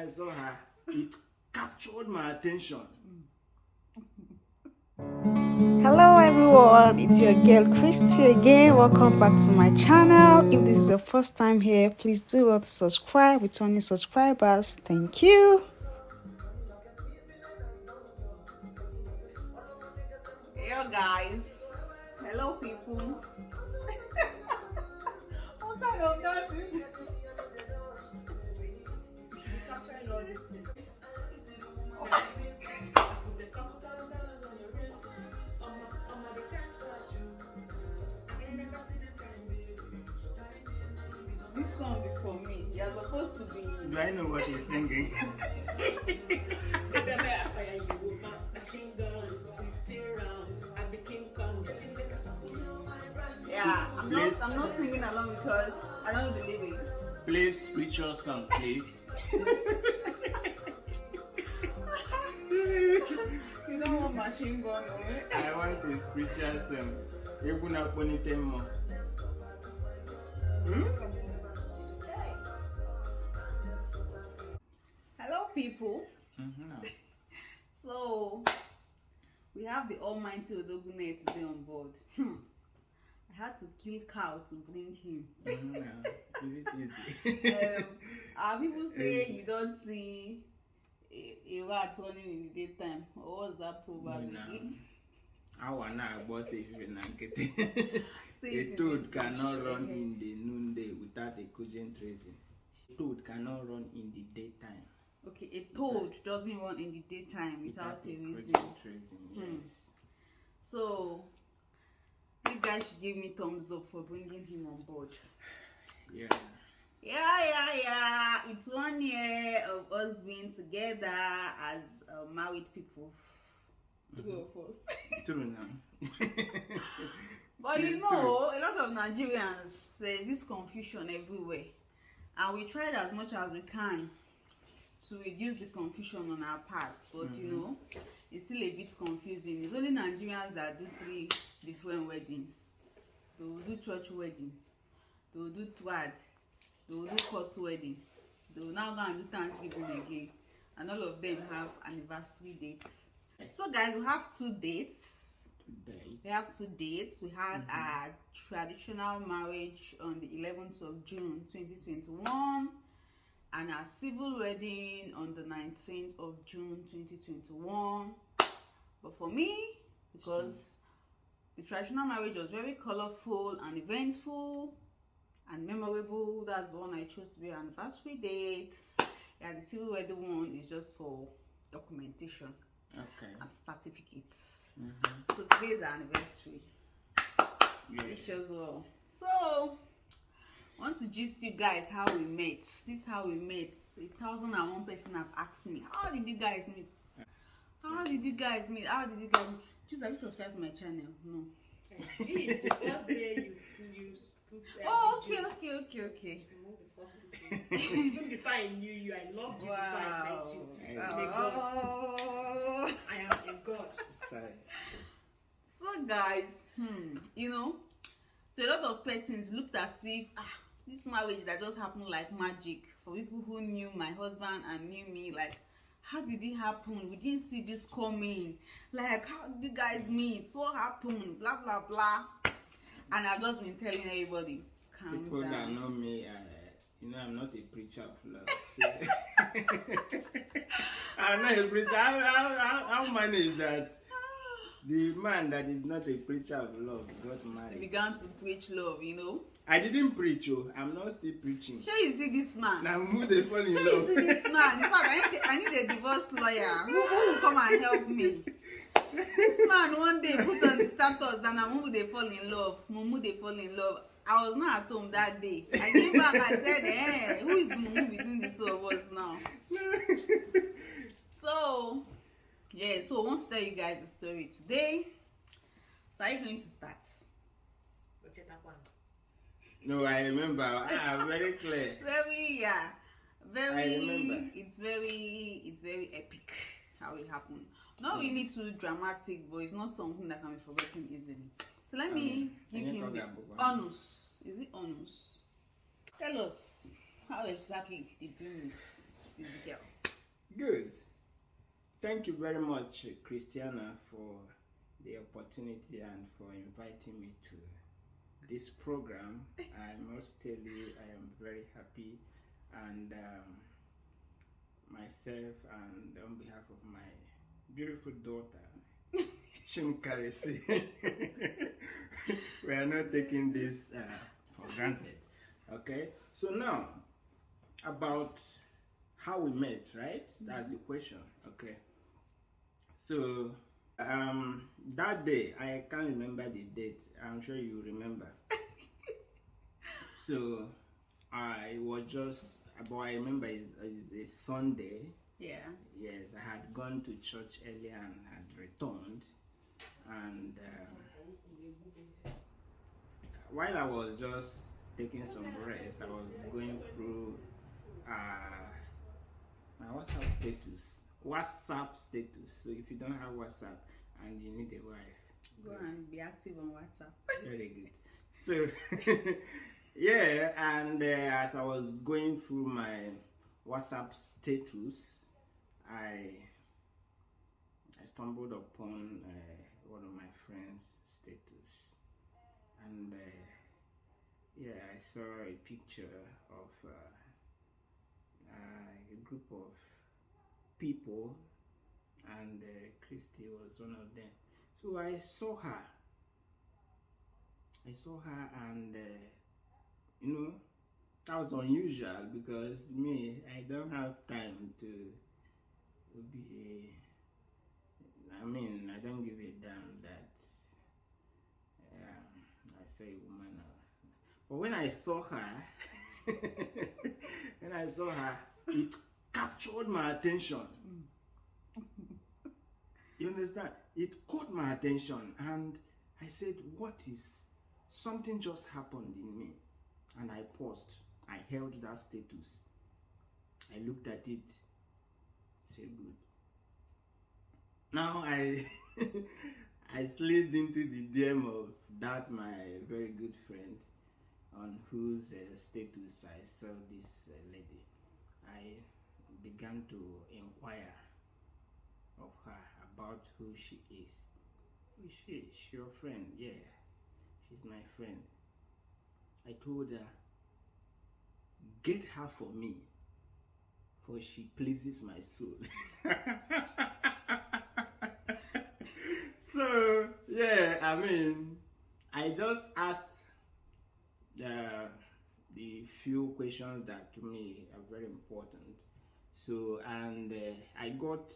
I saw her, it captured my attention. Hello everyone, it's your girl Christy again. Welcome back to my channel. If this is your first time here, please do well to subscribe. Returning subscribers, thank you. Hello guys, hello people. What kind of dance is this? This song is for me. You're supposed to be. Do I know what he's singing? Yeah, I'm not singing along because I don't know the lyrics. Play spiritual song, please. You don't want machine gun, right? I want a spiritual song. Eguna Ponitemo. Hello, people. Mm-hmm. So, we have the almighty Odogune today on board. I had to kill cow to bring him. Is it easy? Our people say you don't see a rat running in the daytime. Or what's that probably? I want to boss if you're not getting. A toad cannot run in the noonday without a cogent reason. A toad cannot run in the daytime. Okay, a toad doesn't run in the daytime without a reason. Yes. So, you guys should give me thumbs up for bringing him on board. Yeah. Yeah. It's 1 year of us being together as married people. Two of us. True now. But you know, a lot of Nigerians, there's this confusion everywhere. And we tried as much as we can to reduce the confusion on our part. But you know, it's still a bit confusing. It's only Nigerians that do 3 different weddings. They will do church wedding. They will do twad. They will do court wedding. They will now go and do Thanksgiving again. And all of them have anniversary dates. So guys, we have 2 dates. We have 2 dates. We had our traditional marriage on the 11th of June 2021 and our civil wedding on the 19th of June 2021. But for me, because the traditional marriage was very colorful and eventful and memorable, that's the one I chose to be our anniversary date. Yeah, the civil wedding one is just for documentation and certificates. So today is our anniversary. It shows well. So I want to gist you guys how we met. This is how we met. 1,001 person have asked me, how did you guys meet? How did you guys meet? Choose, have you subscribed to my channel? No. The first day you put Okay. Even before I knew you, I loved you before I met you. I am a God. Sorry. So guys, you know, so a lot of persons looked as if this marriage that just happened like magic. For people who knew my husband and knew me, like, how did it happen? We didn't see this coming. Like, how did you guys meet? What happened? Blah blah blah. And I've just been telling everybody, calm People down. that know me, you know, I'm not a preacher of love. So I'm not a preacher. How manage that? The man that is not a preacher of love got married. He began to preach love, you know. I didn't preach, I'm not still preaching. Sure, you see this man. Now move the phone in Sure, love. you see this man. In fact, I need a divorce lawyer who will come and help me. This man one day put on the status that Mumu they fall in love. Mumu they fall in love. I was not at home that day. I came back and said, hey, who is the Mumu between the 2 of us now? So, yeah, so I want to tell you guys a story today. So are you going to start? No, I remember. Very clear. It's very epic how it happened. Not really too dramatic, but it's not something that can be forgotten easily. So let me give him the honors. Is it honors? Tell us how exactly did you meet this girl? thank you very much, Christiana, for the opportunity and for inviting me to this program. I must tell you, I am very happy, and myself and on behalf of my beautiful daughter, Chimkarisi, we are not taking this for granted. Okay, so now about how we met, right? That's the question. Okay, so that day, I can't remember the date. I'm sure you remember. So I was just, but I remember it's a Sunday. Yeah. Yes, I had gone to church earlier and had returned, and while I was just taking some rest, I was going through my WhatsApp status. WhatsApp status. So if you don't have WhatsApp and you need a wife, Go and be active on WhatsApp. very good. So yeah, and as I was going through my WhatsApp status, I stumbled upon one of my friends' status, and yeah, I saw a picture of a group of people, and Christy was one of them. So I saw her. And you know, that was unusual because me, I don't have time to be. I mean, I don't give a damn that I say a woman. But when I saw her, it captured my attention. You understand? It caught my attention, and I said, "What is?" Something just happened in me, and I paused. I held that status. I looked at it. Said, "Good." Now I I slid into the DM of that my very good friend, on whose status I saw this lady. I began to inquire of her about who she is. Who is she? She's your friend? Yeah, she's my friend. I told her, get her for me, for she pleases my soul. So yeah, I mean, I just asked the few questions that to me are very important. So, and I got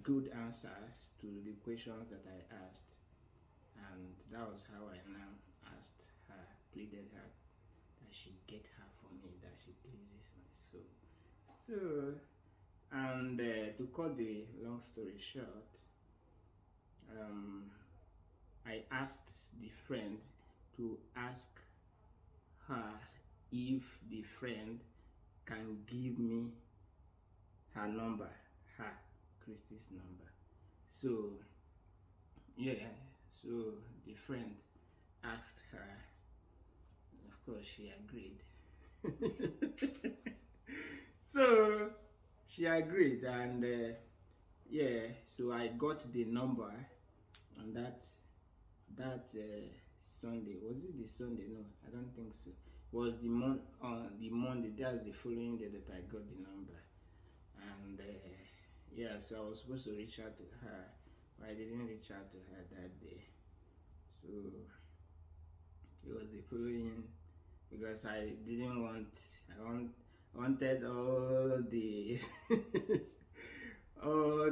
good answers to the questions that I asked, and that was how I now asked her, pleaded her that she get her for me, that she pleases my soul. So, and to cut the long story short, I asked the friend to ask her if the friend can give me her number, her Christy's number. So yeah, so the friend asked her. Of course, she agreed. So she agreed, and yeah, so I got the number on that Sunday. Was it the Sunday? No, I don't think so. It was the Monday. That's the following day that I got the number, and yeah, so I was supposed to reach out to her, but I didn't reach out to her that day. So it was the following, because I didn't want. I wanted all the all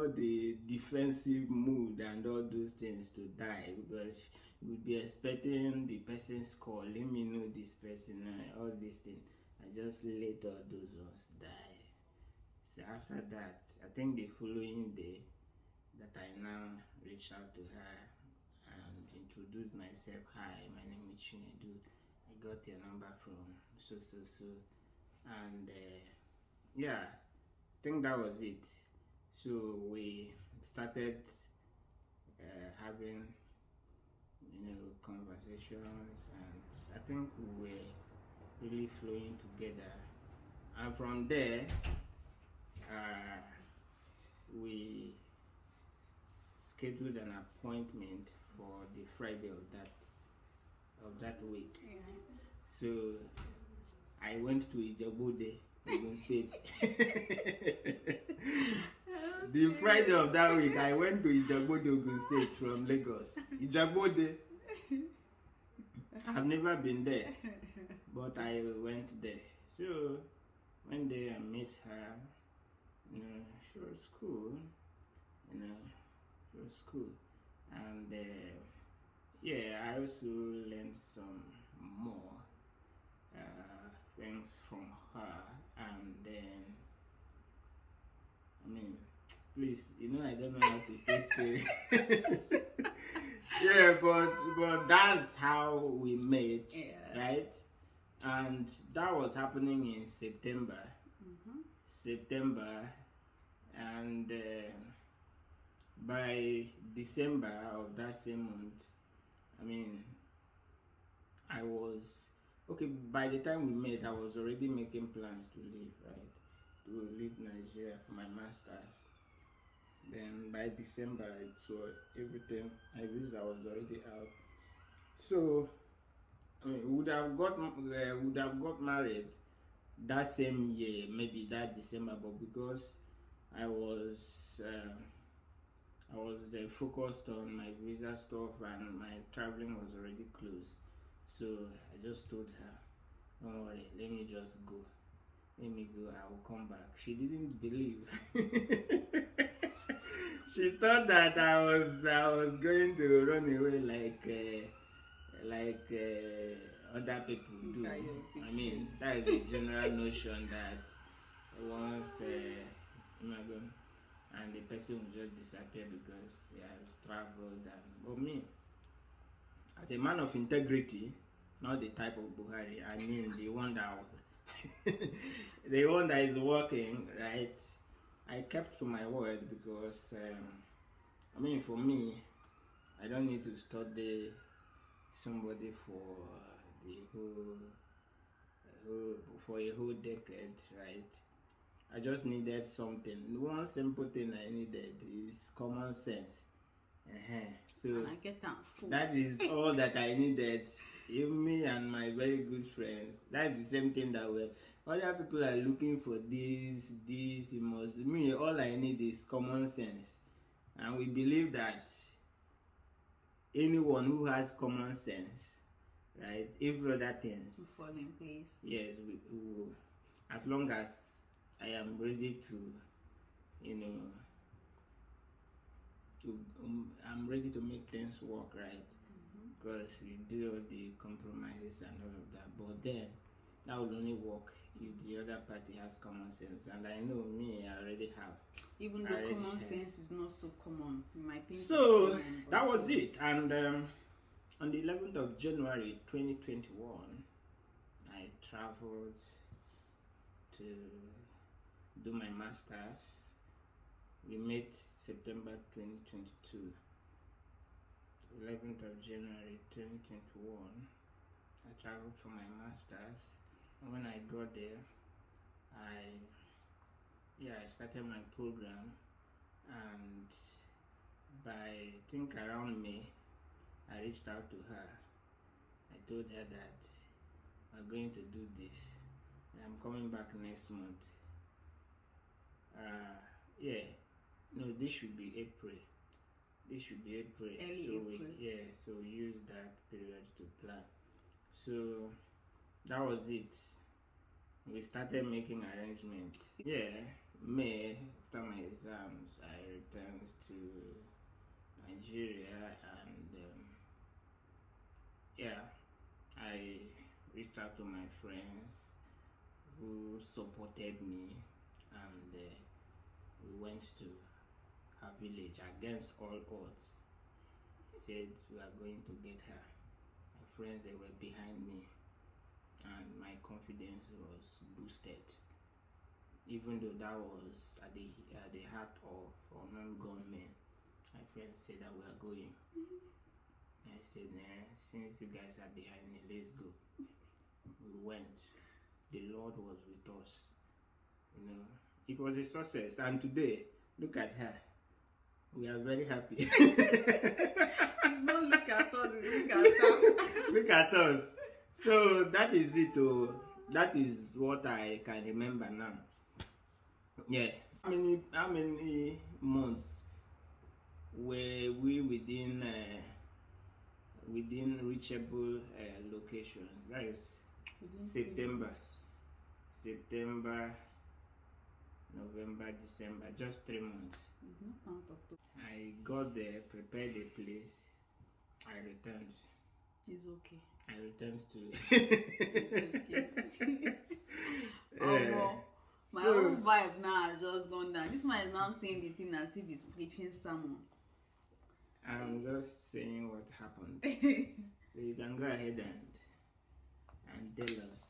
the defensive mood and all those things to die, because you would be expecting the person's call, let me know this person, all these things. I just let all those ones die. So after that, I think the following day that I now reached out to her and introduced myself. Hi, my name is Chinedu. I got your number from so, and yeah, I think that was it. So we started having, conversations, and I think we were really flowing together. And from there, we scheduled an appointment for the Friday of that week. Yeah. So I went to Ijebode, Ogun State. The Friday of that week, I went to Ijebode, Ogun State from Lagos. Ijebode. I've never been there, but I went there. So one day I met her. You know, she was cool. You know, she was cool, and yeah, I also learned some more things from her, and then I mean, please, you know, I don't know how to play story. Yeah, but that's how we met, right? And that was happening in September. September, and by December of that same month, I mean, I was okay. By the time we met, I was already making plans to leave, right? To leave Nigeria for my masters. Then by December, I saw everything. My visa was already out. So I mean, would have got married that same year, maybe that December, but because I was focused on my visa stuff and my traveling was already closed. So I just told her, "Don't worry, let me just go. Let me go. I will come back." She didn't believe. She thought that I was going to run away like other people do. I mean, that is the general notion that once immigrant and the person will just disappear because he has traveled. But me, as a man of integrity, not the type of Buhari, I mean the one that the one that is working, right? I kept to my word because I mean, for me, I don't need to study somebody for the for a whole decade, right? I just needed something. One simple thing I needed is common sense. So And I get that full. that is all that I needed. Even me and my very good friends, that's the same thing that we other people are looking for this, it must me, all I need is common sense. And we believe that anyone who has common sense, right, every other things To fall in place. yes, we will, as long as I am ready to, you know, I'm ready to make things work, right? Because you do all the compromises and all of that, but then that will only work if the other party has common sense, and I know me, I already have. Even though common sense is not so common, you might think. So common, that was it, and on the 11th of January 2021, I traveled to do my masters. We met September 2022. 11th of January 2021, I traveled for my masters, and when I got there, I started my program, and by I think around May, I reached out to her. I told her that I'm going to do this, and I'm coming back next month. This should be April. This should be April. Early April. So we use that period to plan. So that was it. We started making arrangements. May, after my exams, I returned to Nigeria, and I reached out to my friends who supported me, and we went to her village against all odds. Said we are going to get her. My friends, they were behind me, and my confidence was boosted. Even though that was at the heart of unknown gunmen, my friends said that we are going. I said, nah, since you guys are behind me, let's go. We went. The Lord was with us, you know, It was a success, and today, look at her. We are very happy. Don't look at us, look at her. Look at us. So that is it. Oh, that is what I can remember now. Yeah. How many months were we within reachable locations? That is September, November, December, just 3 months. I got there, prepared a place, I returned. It's okay. I returned to My own vibe now has just gone down. This man is now saying the thing as if he's preaching sermon. I'm just saying what happened. So you can go ahead and tell us.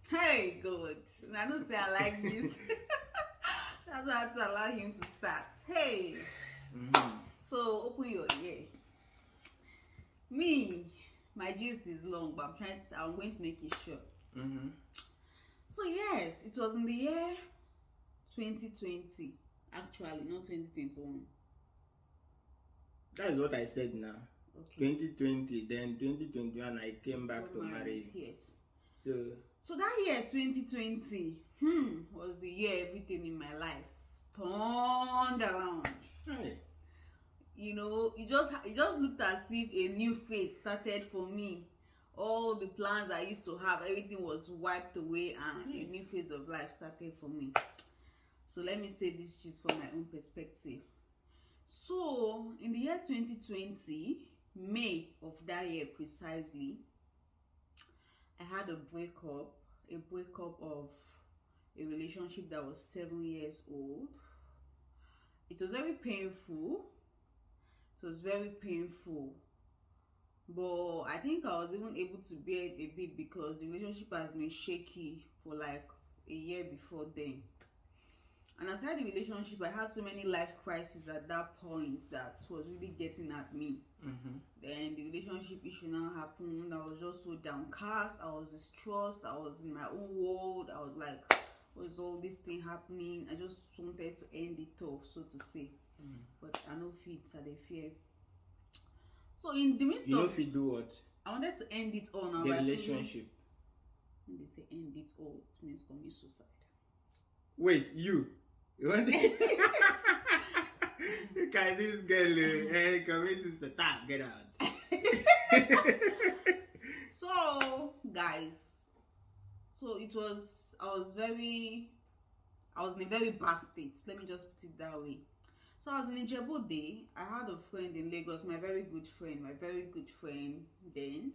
Hey, good. I don't say I like this. That's why I had to allow him to start. Hey. So open your ear. Me, my gist is long, but I'm going to make it short. So yes, it was in the year 2020. Actually, not 2021. That is what I said now. Okay. 2020, then 2021 I came back to marry. Yes. So that year 2020 was the year everything in my life turned around. Hey. You know, it just looked as if a new phase started for me. All the plans I used to have, everything was wiped away, and a new phase of life started for me. So let me say this just from my own perspective. So in the year 2020, May of that year precisely, I had a breakup of a relationship that was 7 years old. It was very painful. But I think I was even able to bear it a bit because the relationship has been shaky for like a year before then. And aside the relationship, I had so many life crises at that point that was really getting at me. Then the relationship issue now happened. I was just so downcast. I was distressed. I was in my own world. I was like, was all this thing happening? I just wanted to end it off, so to say. But I know fit, I dey fear. So in the midst of you do what? I wanted to end it all now. The relationship. When they say end it all, it means commit suicide. Wait, you want to... Look at this girl, commit suicide. Get out. So guys, I was in a very bad state. Let me just put it that way. So I was in Ijebu. I had a friend in Lagos, my very good friend then.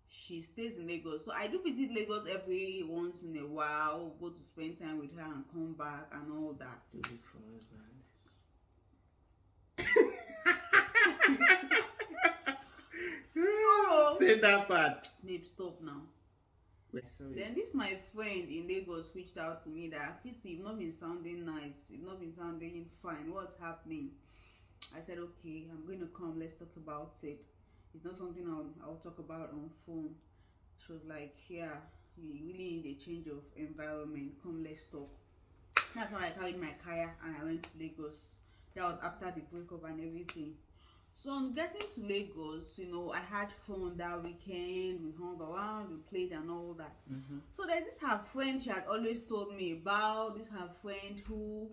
She stays in Lagos. So I do visit Lagos every once in a while, go to spend time with her and come back and all that. Too big for husband. So, say that part. Babe, stop now. Sorry. Then this my friend in Lagos reached out to me that you've not been sounding nice, you've not been sounding fine, what's happening? I said, okay, I'm going to come, let's talk about it. It's not something I'll talk about on phone. She was like, yeah, you really need a change of environment, come, let's talk. That's how I carried my car and I went to Lagos. That was after the breakup and everything. So on getting to Lagos, you know, I had fun that weekend. We hung around, we played and all that. So there's this her friend she had always told me about. This her friend who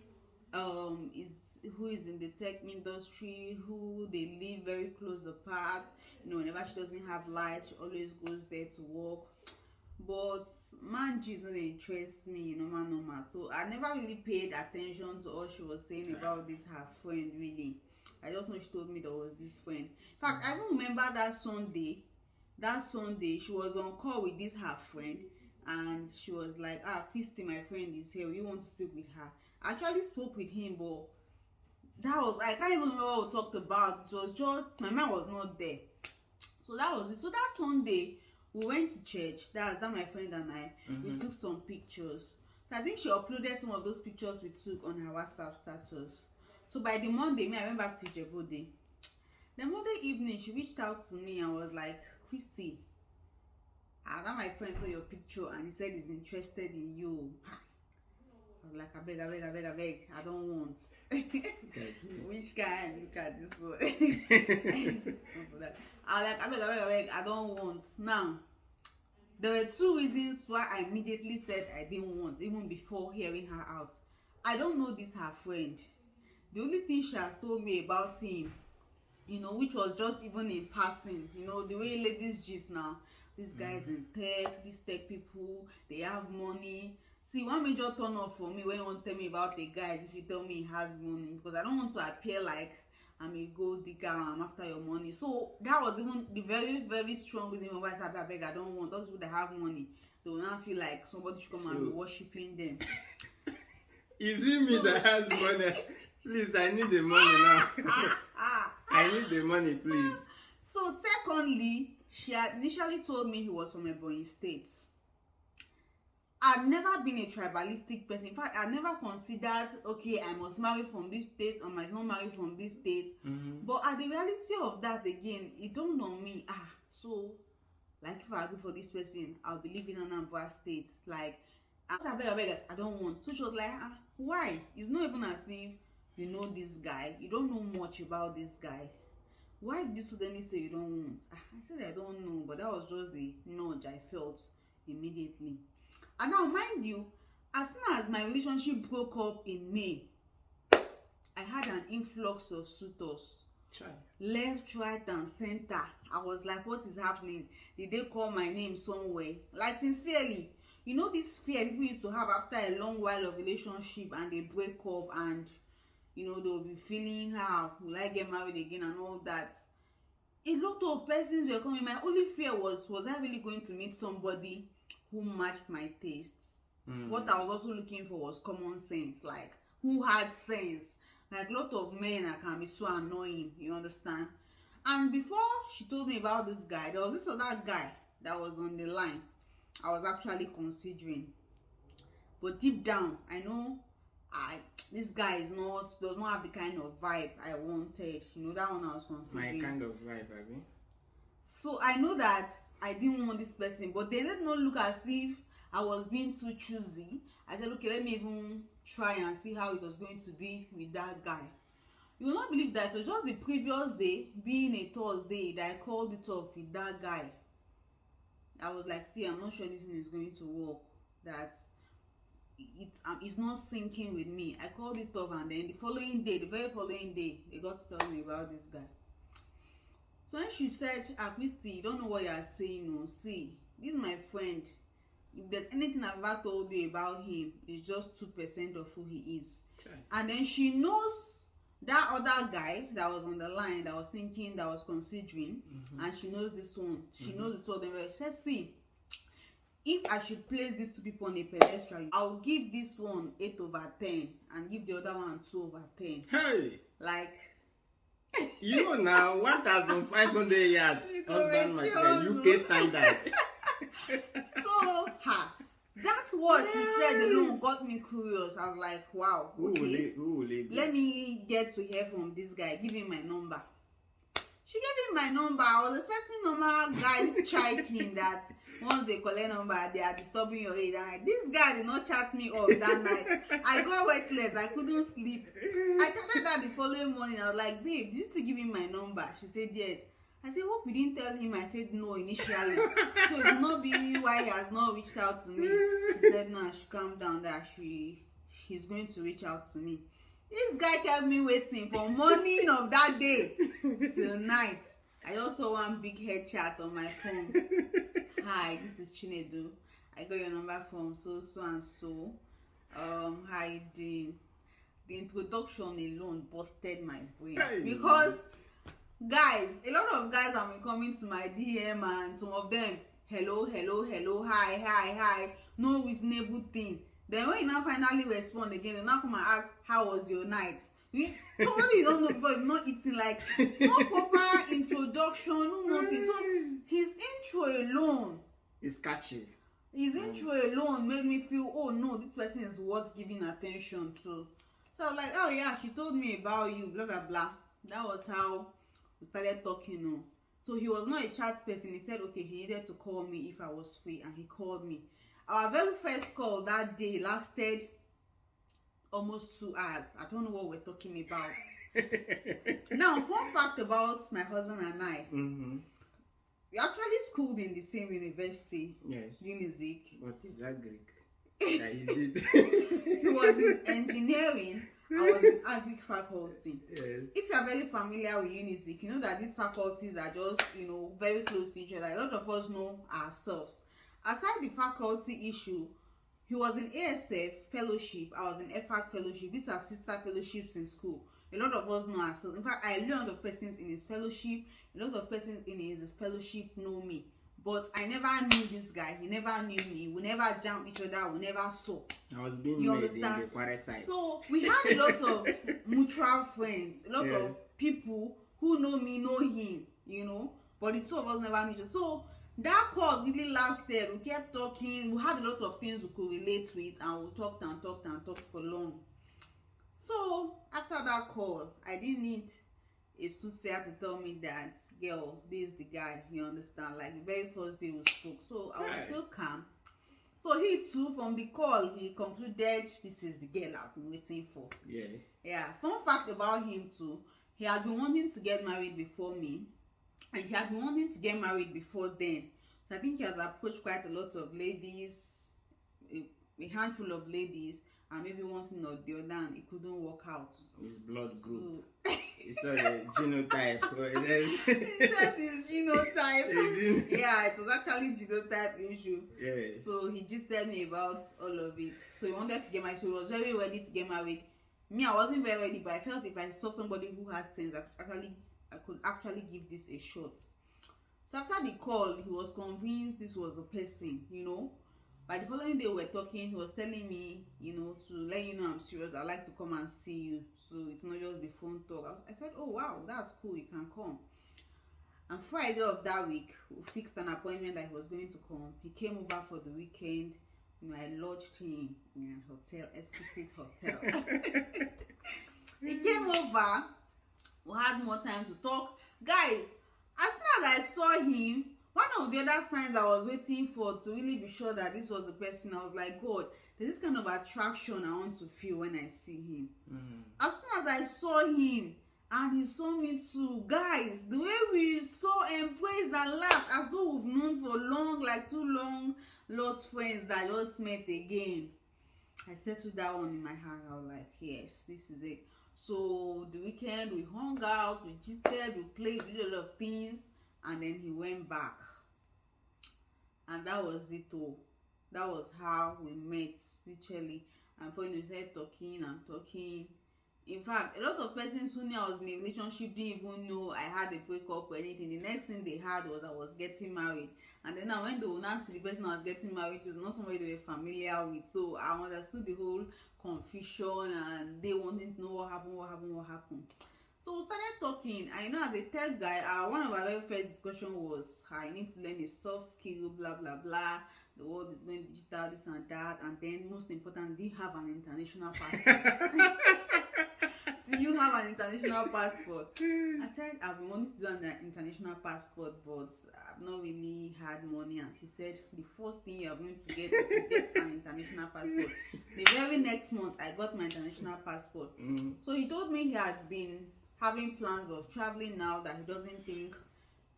is in the tech industry, who they live very close apart. You know, whenever she doesn't have light, she always goes there to work. But man, she's not interest me, normal. So I never really paid attention to all she was saying about this her friend really. I just know she told me there was this friend. In fact, I even remember that Sunday she was on call with this her friend and she was like, Christy, my friend is here, we want to speak with her. I actually spoke with him, but I can't even remember what we talked about. It was just, my mind was not there. So that was it. So that Sunday, we went to church. That's my friend and I. We took some pictures. So I think she uploaded some of those pictures we took on her WhatsApp status. So by the Monday, I went back to Ijebu. The Monday evening, she reached out to me and was like, Christy, that my friend saw your picture and he said he's interested in you. I was like, I beg, I don't want. Which guy? Look at this one. I was like, I beg, I don't want. Now, there were two reasons why I immediately said I didn't want, even before hearing her out. I don't know this her friend. The only thing she has told me about him, you know, which was just even in passing, you know, the way ladies gist now. These guys in tech, these tech people, they have money. See, one major turn off for me when you want to tell me about the guys, if you tell me he has money, because I don't want to appear like I'm a gold digger and I'm after your money. So that was even the very, very strong reason why I said, I beg, I don't want. Those people that have money, they will not feel like somebody should come and be worshipping them. Is it me that has money? Please, I need the money now. I need the money, please. So secondly, she had initially told me he was from Ebonyi State. I'd never been a tribalistic person. In fact, I never considered, okay, I must marry from this state or must not marry from this state. But at the reality of that again, it dawned on me, so like if I go for this person, I'll be living in Anambra State. Like, I don't want. So she was like, why? It's not even as if you know this guy. You don't know much about this guy. Why did you suddenly say you don't want? I said I don't know, but that was just the nudge I felt immediately. And now, mind you, as soon as my relationship broke up in May, I had an influx of suitors. Left, right, and center. I was like, what is happening? Did they call my name somewhere? Like, sincerely, you know this fear people used to have after a long while of relationship and they break up and, you know, they'll be feeling, will I get married again and all that. A lot of persons were coming. My only fear was I really going to meet somebody who matched my tastes? What I was also looking for was common sense, like who had sense. Like a lot of men can be so annoying, you understand? And before she told me about this guy, there was this other guy that was on the line. I was actually considering, but deep down, I know this guy does not have the kind of vibe I wanted. You know, that one I was considering. My kind of vibe, I mean. So I know that I didn't want this person, but they did not look as if I was being too choosy. I said, okay, let me even try and see how it was going to be with that guy. You will not believe that it was just the previous day, being a Thursday, that I called it off with that guy. I was like, see, I'm not sure this thing is going to work. That it's not syncing with me. I called it off, and then the very following day, they got to tell me about this guy. So when she said, Christy, you don't know what you are saying. No, see, this is my friend. If there's anything I've ever told you about him, it's just 2% of who he is. Okay. And then she knows that other guy that was on the line, that was thinking, that was considering, and she knows this one. She knows the two of them. She said, see, if I should place these two people on a pedestal, I'll give this one 8/10 and give the other one 2/10. Hey! Like, you now 1,500 yards husband material, UK standard. So that's what she said alone got me curious. I was like, wow, okay, who will it be? Let me get to hear from this guy. Give him my number. She gave him my number. I was expecting normal guys checking that once they collect number, they are disturbing your age. And this guy did not chat me up that night. I got restless. I couldn't sleep. I chatted that the following morning. I was like, babe, did you still give him my number? She said yes. I said, hope you didn't tell him. I said no initially. So it not be why he has not reached out to me. He said no, she calm down, that she's going to reach out to me. This guy kept me waiting from morning of that day till night. I just saw one big head chat on my phone. Hi, this is Chinedu. I got your number from so and so. How you doing? The introduction alone busted my brain. Because guys, a lot of guys have been coming to my DM, and some of them, hello, hi, no reasonable thing. Then when you now finally respond again, you now come and ask, how was your night? Totally you don't know before, you're not eating, like no proper introduction, no nothing. So his intro alone is catchy. His intro alone made me feel, oh no, this person is worth giving attention to. So I was like, oh yeah, she told me about you, blah blah blah. That was how we started talking. So he was not a chat person. He said okay, he needed to call me if I was free, and he called me. Our very first call that day lasted almost 2 hours. I don't know what we're talking about. Now, fun fact about my husband and I. Mm-hmm. We actually schooled in the same university. Yes. Unizik. What is that Greek? That he did. He was in engineering. I was in agric faculty. Yes. If you are very familiar with Unizik, you know that these faculties are just, very close to each other. A lot of us know ourselves. Aside the faculty issue, he was in ASF fellowship. I was in FAC fellowship. These are sister fellowships in school. A lot of us know ourselves. In fact, I know a lot of persons in his fellowship. A lot of persons in his fellowship know me. But I never knew this guy. He never knew me. We never jammed each other. We never saw. I was being You made understand? in the quarter side. So we had a lot of mutual friends. A lot of people who know me know him. But the two of us never knew each other. So that call really lasted. We kept talking. We had a lot of things we could relate with, and we talked and talked and talked for long. So after that call, I didn't need a soothsayer to tell me that, girl, this is the guy. You understand? Like the very first day we spoke. So I was still calm. So he too, from the call, he concluded this is the girl I've been waiting for. Yes. Yeah. Fun fact about him too, he had been wanting to get married before me, and he had been wanting to get married before then. So I think he has approached quite a lot of ladies, a handful of ladies, and maybe one thing or the other, and it couldn't work out. His blood group. It's all the genotype. That is genotype. Yeah, it was actually genotype issue. Yes. So he just told me about all of it. So he wanted to get married. So he was very ready to get married. Me, I wasn't very ready, but I felt if I saw somebody who had sense, I could actually give this a shot. So after the call, he was convinced this was the person, By the following day we were talking, he was telling me, to let you know I'm serious. I'd like to come and see you. So it's not just the phone talk. I said, oh wow, that's cool, you can come. And Friday of that week, we fixed an appointment that he was going to come. He came over for the weekend. I lodged him in a hotel, exquisite hotel. He came over. We had more time to talk. Guys, as soon as I saw him, one of the other signs I was waiting for to really be sure that this was the person, I was like, God, there's this kind of attraction I want to feel when I see him. As soon as I saw him and he saw me too, guys, the way we so embraced and laughed as though we've known for long, like two long lost friends that just met again. I settled that one in my heart. I was like, yes, this is it. So the weekend we hung out, we gisted, we played, we did a lot of things, and then he went back. And that was it all. That was how we met, literally. And when we started talking and talking. In fact, a lot of persons who knew I was in a relationship didn't even know I had a breakup or anything. The next thing they had was I was getting married. And then now when they will now see the person I was getting married to, it was not somebody they were familiar with. So I understood the whole confusion and they wanting to know what happened. So we started talking. I know as a third guy, one of our very first discussion was, I need to learn a soft skill, blah, blah, blah. The world is going digital, this and that. And then most important, do you have an international passport? Do you have an international passport? I said, I've been wanting to do an international passport, but I've not really had money. And he said, the first thing you're going to get is to get an international passport. The very next month, I got my international passport. So he told me he had been having plans of traveling now, that he doesn't think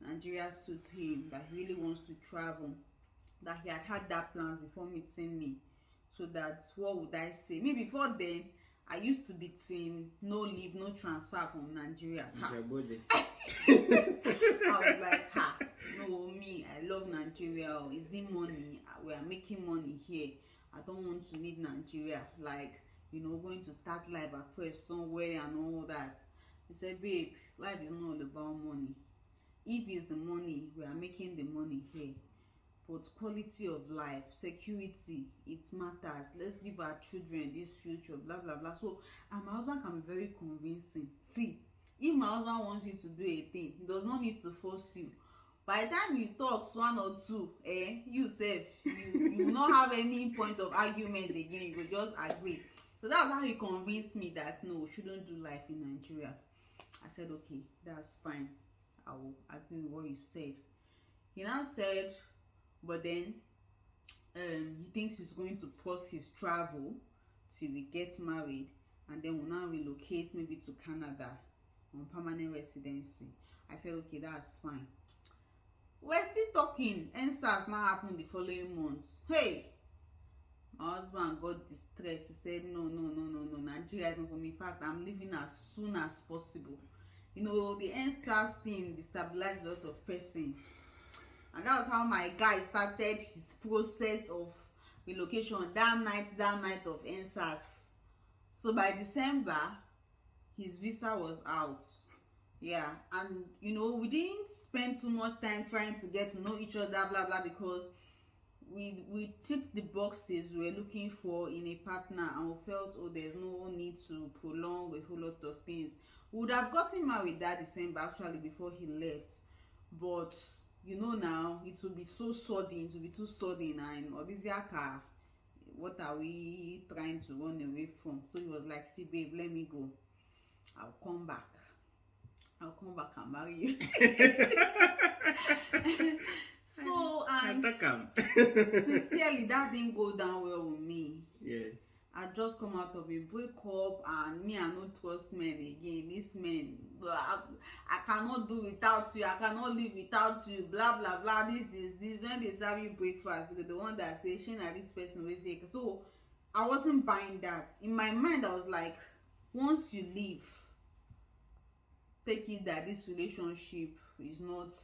Nigeria suits him, that he really wants to travel, that he had that plans before meeting me. So that's what would I say? Me before then, I used to be team no leave, no transfer from Nigeria. I was like, no, me, I love Nigeria. Is it money? We are making money here. I don't want to leave Nigeria. Like, going to start life afresh somewhere and all that. He said, babe, life is not all about money. If it's the money, we are making the money here. But quality of life, security, it matters. Let's give our children this future, blah, blah, blah. So, and my husband can be very convincing. See, if my husband wants you to do a thing, he does not need to force you. By the time he talks one or two, you said, you will not have any point of argument again. You will just agree. So that's how he convinced me that, no, we shouldn't do life in Nigeria. I said, okay, that's fine. I will agree with what you said. He now said, but then he thinks he's going to pause his travel till we get married, and then we'll now relocate maybe to Canada on permanent residency. I said, okay, that's fine. We're still talking. NSAS now happened the following month. Hey, my husband got distressed. He said, no, Nigeria is not for me. In fact, I'm leaving as soon as possible. You know, the NSAS thing destabilized a lot of persons. And that was how my guy started his process of relocation that night of NSAS. So by December, his visa was out. Yeah, and you know, we didn't spend too much time trying to get to know each other, blah blah, because we ticked the boxes we were looking for in a partner, and we felt, oh, there's no need to prolong a whole lot of things. We would have gotten married that December actually before he left, but you know, now it will be so sudden, it will be too sudden, and Obiziaka, what are we trying to run away from? So he was like, see babe, let me go, I'll come back and marry you. So, and sincerely, that didn't go down well with me. Yes. I just come out of a breakup, and me, I no trust men again. This men, I cannot do without you, I cannot live without you, blah blah blah. This when they serve you breakfast, you're the one that say, Shana, this person will say. So I wasn't buying that. In my mind, I was like, once you leave, take it that this relationship is not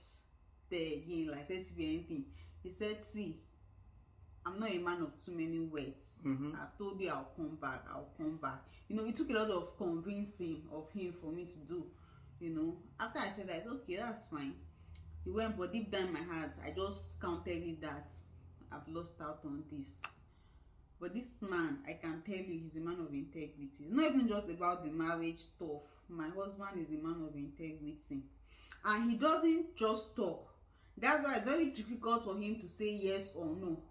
there again, like let's be anything. He said, see, I'm not a man of too many words. I've told you I'll come back. You know, it took a lot of convincing of him for me to do. You know, after I said that, okay, that's fine. He went, but deep down in my heart, I just counted it that I've lost out on this. But this man, I can tell you, he's a man of integrity. It's not even just about the marriage stuff. My husband is a man of integrity, and he doesn't just talk. That's why it's very difficult for him to say yes or no.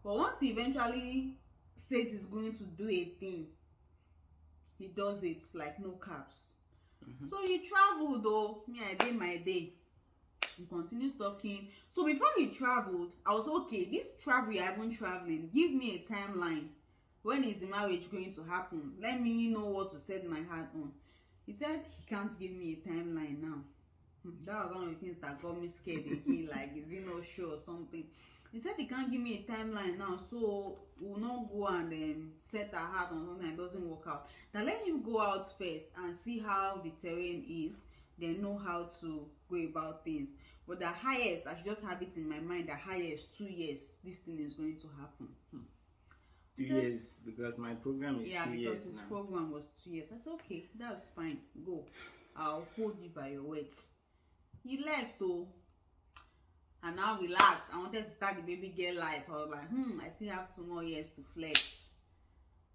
But once he eventually says he's going to do a thing, he does it, like no caps. So he traveled though. Me, I did my day. We continued talking. So before he traveled, I was okay. This travel you're even traveling, give me a timeline. When is the marriage going to happen? Let me know what to set my heart on. He said he can't give me a timeline now. That was one of the things that got me scared again. Like, is he not sure or something? He said he can't give me a timeline now, so we'll not go and set our heart on something that doesn't work out. Now let him go out first and see how the terrain is, then know how to go about things. But the highest, I should just have it in my mind, the highest 2 years, this thing is going to happen. 2 years, because my program is 2 years now. Yeah, because his program was 2 years. I said, okay, that's fine, go. I'll hold you by your words. He left though, and now relaxed. I wanted to start the baby girl life. I was like, I still have 2 more years to flex.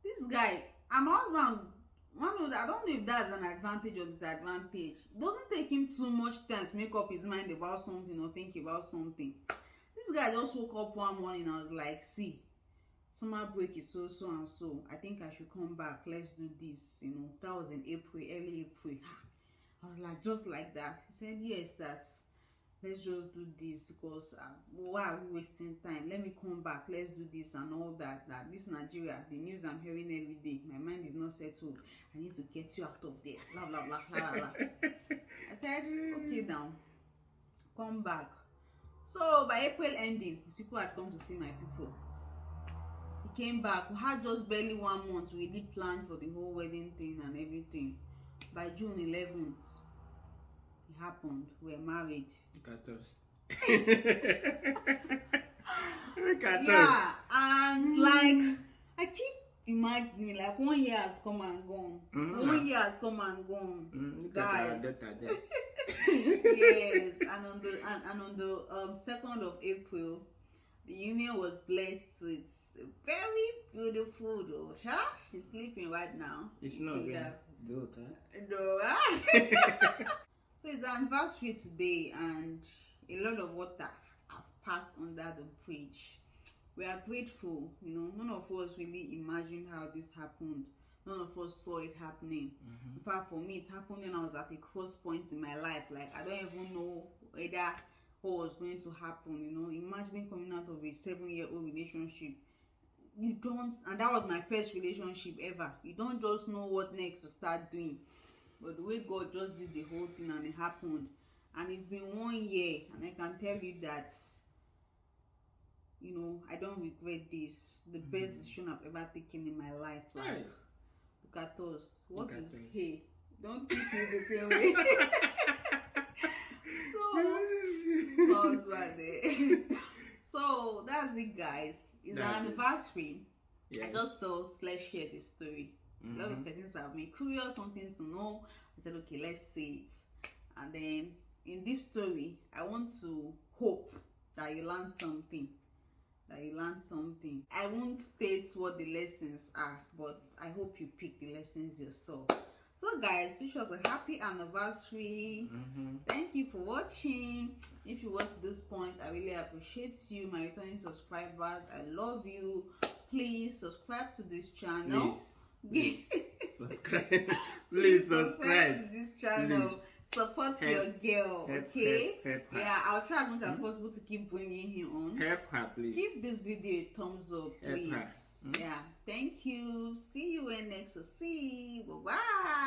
This guy, and my husband, I don't know if that's an advantage or disadvantage. It doesn't take him too much time to make up his mind about something or think about something. This guy just woke up one morning and I was like, see, summer break is so and so. I think I should come back. Let's do this. You know, that was in April, early April. I was like, just like that. He said, yes, let's just do this, because why are we wasting time? Let me come back, let's do this and all that. This Nigeria, the news I'm hearing every day, my mind is not settled. I need to get you out of there, blah blah blah blah blah. I said, okay, now come back. So by April ending, his people had come to see my people. He came back. We had just barely 1 month. We did plan for the whole wedding thing and everything. By June 11th, it happened. We're married. Look at us. Look at us. Yeah, and like, I keep imagining, like, 1 year has come and gone. 1 year has come and gone. Look at our daughter there. Yes, and on the 2nd of April, the union was blessed with a very beautiful daughter. She's sleeping right now. It's not really daughter. So it's the anniversary today, and a lot of water have passed under the bridge. We are grateful. You know, none of us really imagined how this happened. None of us saw it happening. In fact, for me, it happened when I was at a cross point in my life. Like, I don't even know whether what was going to happen. You know, imagining coming out of a 7-year-old relationship you don't, and that was my first relationship ever. You don't just know what next to start doing. But the way God just did the whole thing and it happened, and it's been 1 year, and I can tell you that, you know, I don't regret this. The best decision I've ever taken in my life. Like, Right. look at us. What Look is at us. hey? Don't you feel the same way? So that's it, guys. It's That's an it. anniversary. Yeah. I just thought, let's share this story. A lot of persons have been curious, wanting to know. I said, okay, let's say it. And then in this story, I want to hope that you learn something. I won't state what the lessons are, but I hope you pick the lessons yourself. So guys, this was a happy anniversary. Thank you for watching. If you watched this point, I really appreciate you, my returning subscribers. I love you. Please subscribe to this channel. Please subscribe. Please subscribe to this channel. Please. Support Help. your girl, okay? Help her. Yeah, I'll try as much as possible to keep bringing him on. Help her, please. Give this video a thumbs up, Help please. her. Yeah, thank you. See you when next. See you. Bye bye.